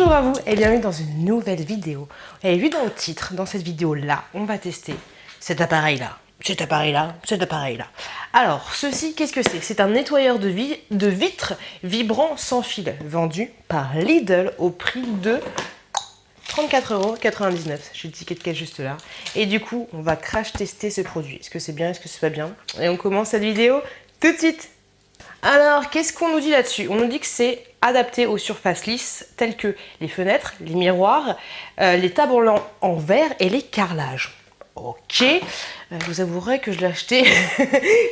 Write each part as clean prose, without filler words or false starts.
Bonjour à vous et bienvenue dans une nouvelle vidéo. Vous avez vu dans le titre, dans cette vidéo-là, on va tester cet appareil-là. Cet appareil-là. Alors, ceci, qu'est-ce que c'est? C'est un nettoyeur de vitres vibrant sans fil, vendu par Lidl au prix de 34,99 €. J'ai le ticket de caisse juste là. Et du coup, on va crash tester ce produit. Est-ce que c'est bien, est-ce que c'est pas bien? Et on commence cette vidéo tout de suite. Alors, qu'est-ce qu'on nous dit là-dessus? On nous dit que c'est adapté aux surfaces lisses telles que les fenêtres, les miroirs, les tables en verre et les carrelages. Ok, je vous avouerai que je l'ai acheté,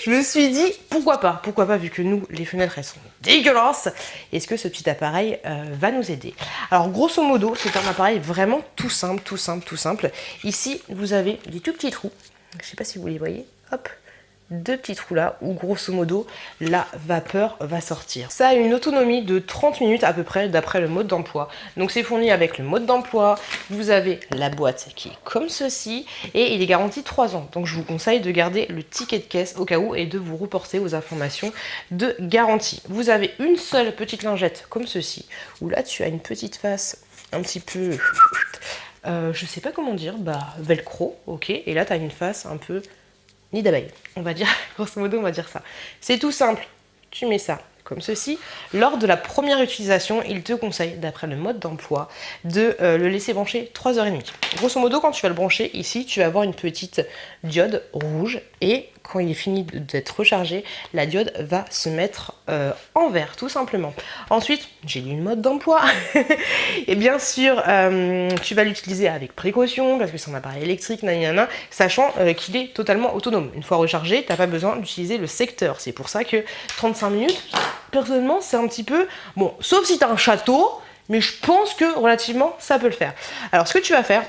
je me suis dit pourquoi pas vu que nous, les fenêtres elles sont dégueulasses, est-ce que ce petit appareil va nous aider? Alors grosso modo, c'est un appareil vraiment tout simple. Ici, vous avez des tout petits trous, je sais pas si vous les voyez, hop, deux petits trous là où grosso modo la vapeur va sortir. Ça a une autonomie de 30 minutes à peu près d'après le mode d'emploi. Donc c'est fourni avec le mode d'emploi, vous avez la boîte qui est comme ceci et il est garanti 3 ans. Donc je vous conseille de garder le ticket de caisse au cas où et de vous reporter aux informations de garantie. Vous avez une seule petite lingette comme ceci où là tu as une petite face un petit peu je sais pas comment dire, velcro, ok, et là tu as une face un peu nid d'abeille, on va dire, grosso modo on va dire ça. C'est tout simple, tu mets ça comme ceci. Lors de la première utilisation, il te conseille, d'après le mode d'emploi, de le laisser brancher 3h30. Grosso modo, quand tu vas le brancher, ici, tu vas avoir une petite diode rouge et quand il est fini d'être rechargé, la diode va se mettre en vert, tout simplement. Ensuite, j'ai lu le mode d'emploi et bien sûr, tu vas l'utiliser avec précaution parce que c'est un appareil électrique, sachant qu'il est totalement autonome. Une fois rechargé, tu n'as pas besoin d'utiliser le secteur. C'est pour ça que 35 minutes, personnellement, c'est un petit peu... Bon, sauf si tu as un château, mais je pense que relativement, ça peut le faire. Alors, ce que tu vas faire,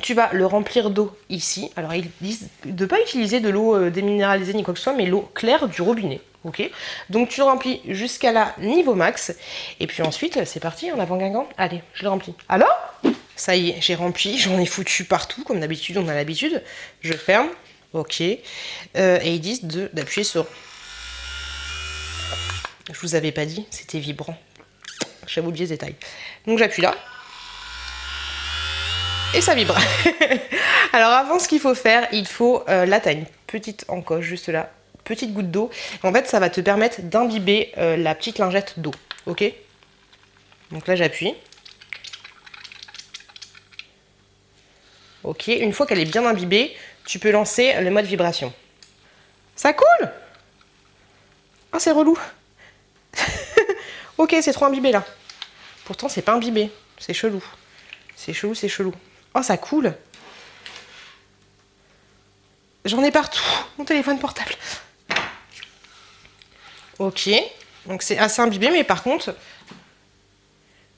tu vas le remplir d'eau ici. Alors, ils disent de ne pas utiliser de l'eau déminéralisée ni quoi que ce soit, mais l'eau claire du robinet. Ok, donc tu remplis jusqu'à la niveau max. Et puis ensuite, c'est parti, en avant Guingamp. Allez, je le remplis. Alors, ça y est, j'ai rempli, j'en ai foutu partout, comme d'habitude, on a l'habitude. Je ferme, ok. Et ils disent d'appuyer sur... Je vous avais pas dit, c'était vibrant. J'avais oublié ce détail. Donc j'appuie là. Et ça vibre. Alors avant, ce qu'il faut faire, il faut... là, tu as une petite encoche juste là. Petite goutte d'eau. En fait, ça va te permettre d'imbiber la petite lingette d'eau. Ok? Donc là, j'appuie. Ok. Une fois qu'elle est bien imbibée, tu peux lancer le mode vibration. Ça coule? Ah, c'est relou. Ok, c'est trop imbibé là. Pourtant, c'est pas imbibé. C'est chelou. C'est chelou. Oh, ça coule. J'en ai partout. Mon téléphone portable. Ok. Donc, c'est assez imbibé, mais par contre,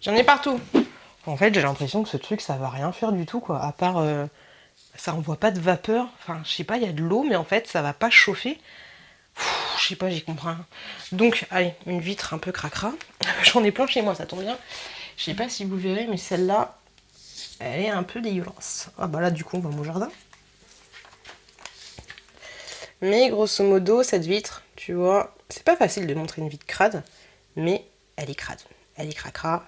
j'en ai partout. En fait, j'ai l'impression que ce truc, ça va rien faire du tout, quoi. À part, ça envoie pas de vapeur. Enfin, je sais pas, il y a de l'eau, mais en fait, ça va pas chauffer. Je sais pas, j'y comprends. Donc, allez, une vitre un peu cracra. J'en ai plein chez moi, ça tombe bien. Je sais pas si vous verrez, mais celle-là, elle est un peu dégueulasse. Ah bah là, du coup, on va au jardin. Mais grosso modo, cette vitre, tu vois, c'est pas facile de montrer une vitre crade, mais elle est crade. Elle est cracra.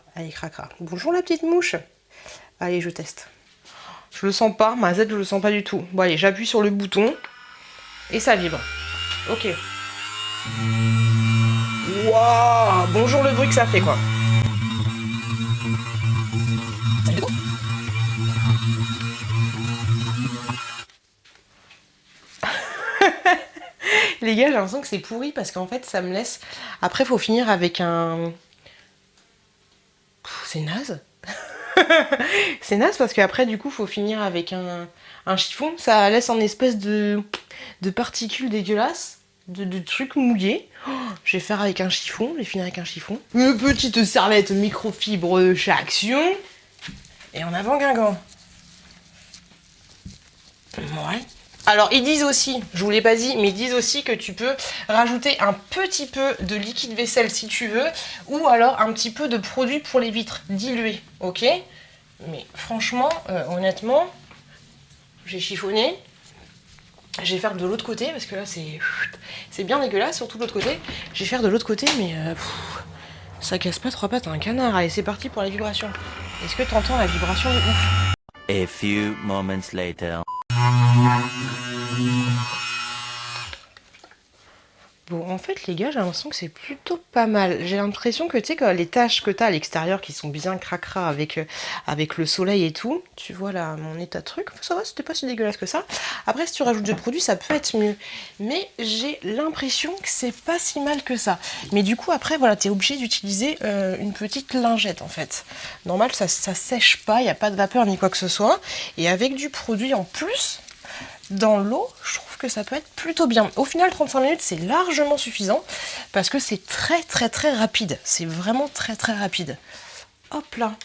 Bonjour la petite mouche. Allez, je teste. Je le sens pas, ma Z, je le sens pas du tout. Bon, allez, j'appuie sur le bouton et ça vibre. Ok. Waouh! Bonjour le bruit que ça fait, quoi. Les gars, j'ai l'impression que c'est pourri parce qu'en fait, ça me laisse... Après, faut finir avec un... C'est naze. C'est naze parce qu'après, du coup, faut finir avec un chiffon. Ça laisse en espèce de particules dégueulasses, de trucs mouillés. Oh, je vais faire avec un chiffon, je vais finir avec un chiffon. Une petite serviette microfibre chez Action. Et en avant Guingamp. Ouais. Alors ils disent aussi, je vous l'ai pas dit, mais ils disent aussi que tu peux rajouter un petit peu de liquide vaisselle si tu veux, ou alors un petit peu de produit pour les vitres dilué, ok? Mais franchement, honnêtement, j'ai chiffonné. Je vais faire de l'autre côté parce que là c'est bien dégueulasse, surtout de l'autre côté. Je vais faire de l'autre côté, mais Ça casse pas trois pattes à un canard. Allez, c'est parti pour les vibrations. Est-ce que t'entends la vibration de ouf? A few moments later. Bon, en fait, les gars, j'ai l'impression que c'est plutôt pas mal. J'ai l'impression que, tu sais, que les taches que t'as à l'extérieur qui sont bien cracra avec le soleil et tout, tu vois là, mon état de truc, ça va, c'était pas si dégueulasse que ça. Après, si tu rajoutes de produits, ça peut être mieux. Mais j'ai l'impression que c'est pas si mal que ça. Mais du coup, après, voilà, t'es obligé d'utiliser une petite lingette, en fait. Normal, ça sèche pas, il n'y a pas de vapeur ni quoi que ce soit. Et avec du produit en plus, dans l'eau, je trouve que ça peut être plutôt bien. Au final, 35 minutes, c'est largement suffisant parce que c'est très très très rapide. C'est vraiment très très rapide. Hop là.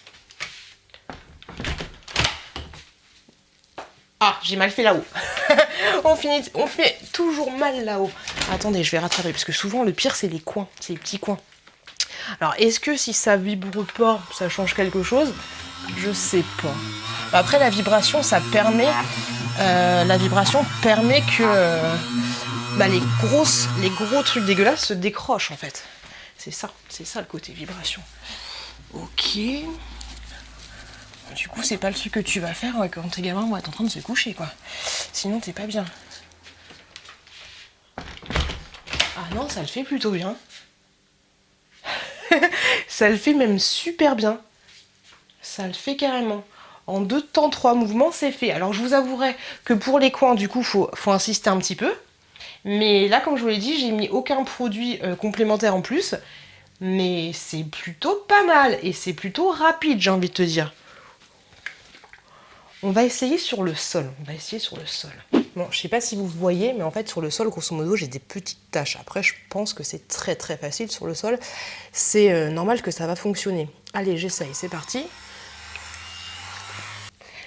Ah, j'ai mal fait là-haut. on fait toujours mal là-haut. Attendez, je vais rattraper parce que souvent le pire c'est les coins, c'est les petits coins. Alors, est-ce que si ça vibre pas, ça change quelque chose? Je sais pas. Après, la vibration, ça permet... que les gros trucs dégueulasses se décrochent, en fait. C'est ça le côté vibration. Ok. Du coup, c'est pas le truc que tu vas faire quand tes gamins vont être en train de se coucher, quoi. Sinon, t'es pas bien. Ah non, ça le fait plutôt bien. Ça le fait même super bien. Ça le fait carrément. En 2 temps, 3 mouvements, c'est fait. Alors, je vous avouerai que pour les coins, du coup, faut insister un petit peu. Mais là, comme je vous l'ai dit, j'ai mis aucun produit complémentaire en plus. Mais c'est plutôt pas mal. Et c'est plutôt rapide, j'ai envie de te dire. On va essayer sur le sol. Bon, je sais pas si vous voyez, mais en fait, sur le sol, grosso modo, j'ai des petites taches. Après, je pense que c'est très très facile sur le sol. C'est normal que ça va fonctionner. Allez, j'essaye, c'est parti.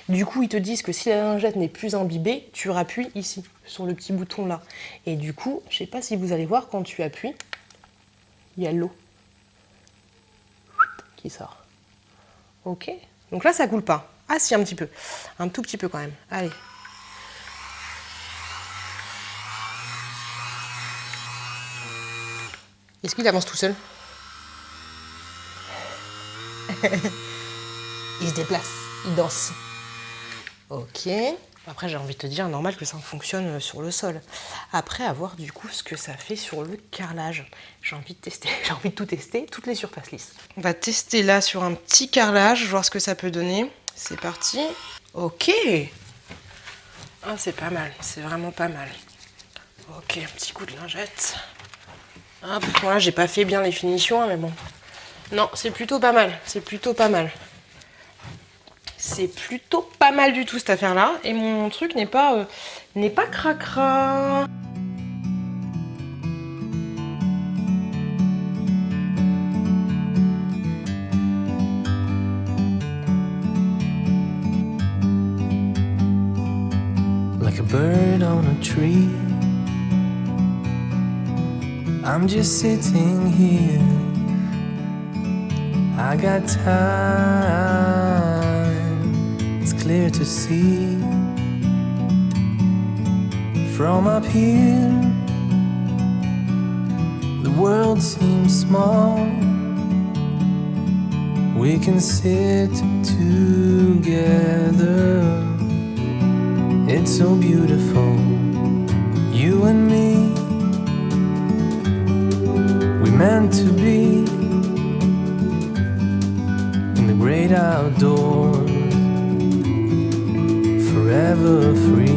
Du coup, ils te disent que si la lingette n'est plus imbibée, tu rappuies ici, sur le petit bouton là. Et du coup, je sais pas si vous allez voir, quand tu appuies, il y a l'eau qui sort. Ok. Donc là, ça coule pas. Ah si, un petit peu. Un tout petit peu quand même. Allez. Est-ce qu'il avance tout seul? Il se déplace, il danse. Ok. Après, j'ai envie de te dire, normal que ça fonctionne sur le sol. Après, à voir du coup ce que ça fait sur le carrelage. J'ai envie de tester, j'ai envie de tout tester, toutes les surfaces lisses. On va tester là sur un petit carrelage, voir ce que ça peut donner. C'est parti. Ok. Ah, c'est pas mal, c'est vraiment pas mal. Ok, un petit coup de lingette. Hop, voilà, j'ai pas fait bien les finitions, hein, mais bon. Non, c'est plutôt pas mal, c'est plutôt pas mal. C'est plutôt pas mal du tout cette affaire-là. Et mon truc n'est pas cracra. Like a bird on a tree, I'm just sitting here. I got time, it's clear to see. From up here, the world seems small. We can sit together. It's so beautiful, you and me. We meant to be in the great outdoors, forever free.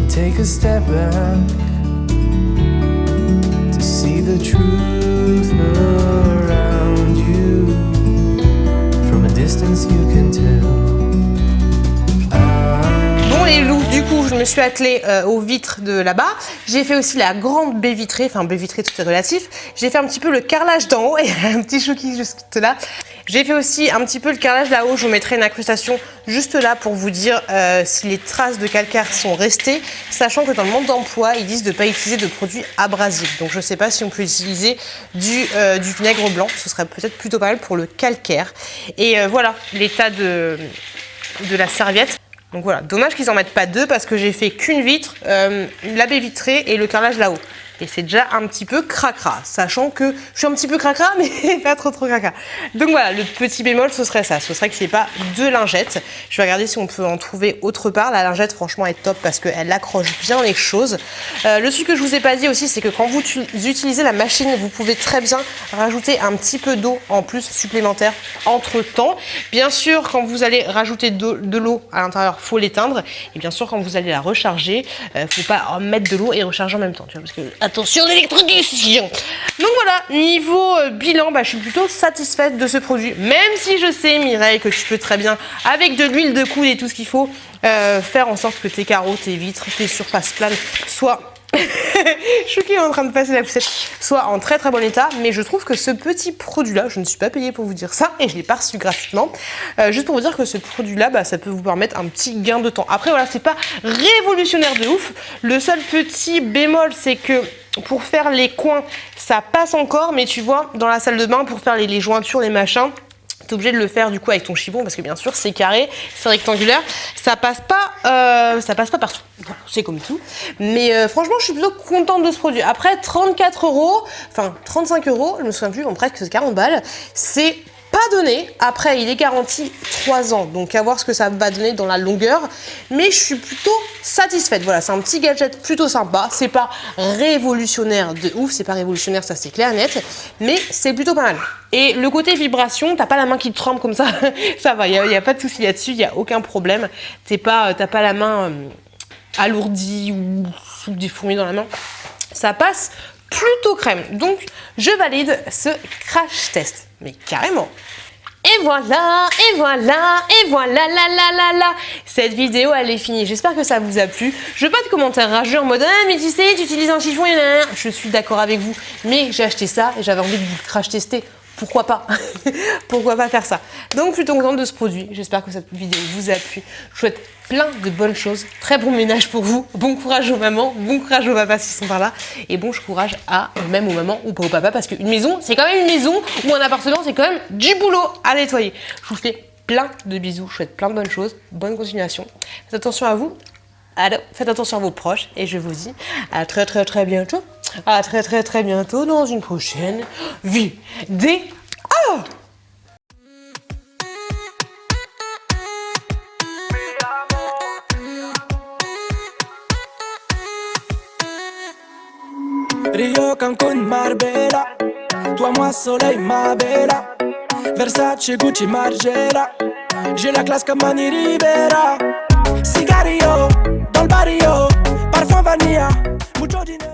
Take a step back to see the truth around you. From a distance you can tell. Bon les loups, du coup je me suis attelée aux vitres de là-bas. J'ai fait aussi la grande baie vitrée, enfin baie vitrée tout est relatif. J'ai fait un petit peu le carrelage d'en haut et un petit chouki juste là. J'ai fait aussi un petit peu le carrelage là-haut. Je vous mettrai une incrustation juste là pour vous dire si les traces de calcaire sont restées, sachant que dans le monde d'emploi, ils disent de ne pas utiliser de produits abrasifs. Donc je ne sais pas si on peut utiliser du vinaigre blanc. Ce serait peut-être plutôt pas mal pour le calcaire. Et voilà l'état de la serviette. Donc voilà, dommage qu'ils en mettent pas deux parce que j'ai fait qu'une vitre, la baie vitrée et le carrelage là-haut. Et c'est déjà un petit peu cracra, sachant que je suis un petit peu cracra, mais pas trop cracra. Donc voilà, le petit bémol, ce serait ça. Ce serait qu'il n'y ait pas de lingettes. Je vais regarder si on peut en trouver autre part. La lingette, franchement, est top parce qu'elle accroche bien les choses. Le truc que je vous ai pas dit aussi, c'est que quand vous utilisez la machine, vous pouvez très bien rajouter un petit peu d'eau en plus supplémentaire entre temps. Bien sûr, quand vous allez rajouter de l'eau à l'intérieur, faut l'éteindre. Et bien sûr, quand vous allez la recharger, faut pas mettre de l'eau et recharger en même temps. Tu vois, parce que attention l'électrocution. Donc voilà, niveau bilan, je suis plutôt satisfaite de ce produit. Même si je sais, Mireille, que tu peux très bien, avec de l'huile de coude et tout ce qu'il faut, faire en sorte que tes carreaux, tes vitres, tes surfaces planes soient... je suis qui est en train de passer la poussette, soit en très bon état, mais je trouve que ce petit produit là, je ne suis pas payée pour vous dire ça et je l'ai pas reçu gratuitement, juste pour vous dire que ce produit là, ça peut vous permettre un petit gain de temps. Après voilà, c'est pas révolutionnaire de ouf, le seul petit bémol c'est que pour faire les coins ça passe encore, mais tu vois dans la salle de bain pour faire les jointures, les machins, t'es obligé de le faire du coup avec ton chibon parce que bien sûr c'est carré, c'est rectangulaire, ça passe pas partout. Voilà, c'est comme tout. Mais franchement, je suis plutôt contente de ce produit. Après 34 €, enfin 35 €, je me souviens plus, bon, presque 40 balles, c'est pas donné. Après, il est garanti 3 ans, donc à voir ce que ça va donner dans la longueur. Mais je suis plutôt satisfaite. Voilà, c'est un petit gadget plutôt sympa. C'est pas révolutionnaire de ouf, c'est pas révolutionnaire, ça c'est clair et net, mais c'est plutôt pas mal. Et le côté vibration, t'as pas la main qui te tremble comme ça, ça va, y a pas de souci là-dessus, y a aucun problème. T'as pas la main alourdie ou sous des fourmis dans la main. Ça passe plutôt crème. Donc, je valide ce crash test. Mais carrément. Et voilà, et voilà, et voilà, la. Cette vidéo, elle est finie. J'espère que ça vous a plu. Je veux pas de commentaires rageux en mode « Ah, mais tu sais, tu utilises un chiffon, et là. » Je suis d'accord avec vous. Mais j'ai acheté ça et j'avais envie de vous le crash tester. Pourquoi pas? Pourquoi pas faire ça? Donc, plutôt contente de ce produit. J'espère que cette vidéo vous a plu. Je souhaite plein de bonnes choses. Très bon ménage pour vous. Bon courage aux mamans. Bon courage aux papas s'ils sont par là. Et bon courage même aux mamans ou pas aux papas. Parce qu'une maison, c'est quand même une maison. Ou un appartement, c'est quand même du boulot à nettoyer. Je vous fais plein de bisous. Je souhaite plein de bonnes choses. Bonne continuation. Faites attention à vous. Faites attention à vos proches. Et je vous dis à très bientôt. À très bientôt dans une prochaine vidéo. Rio, Cancun, Marbella. Toi, moi, soleil, ma bella. Versace, Gucci, Margiela. J'ai la classe comme Mani Rivera. Cigarillo, dans le barrio. Parfum vanilla, mucho dinero.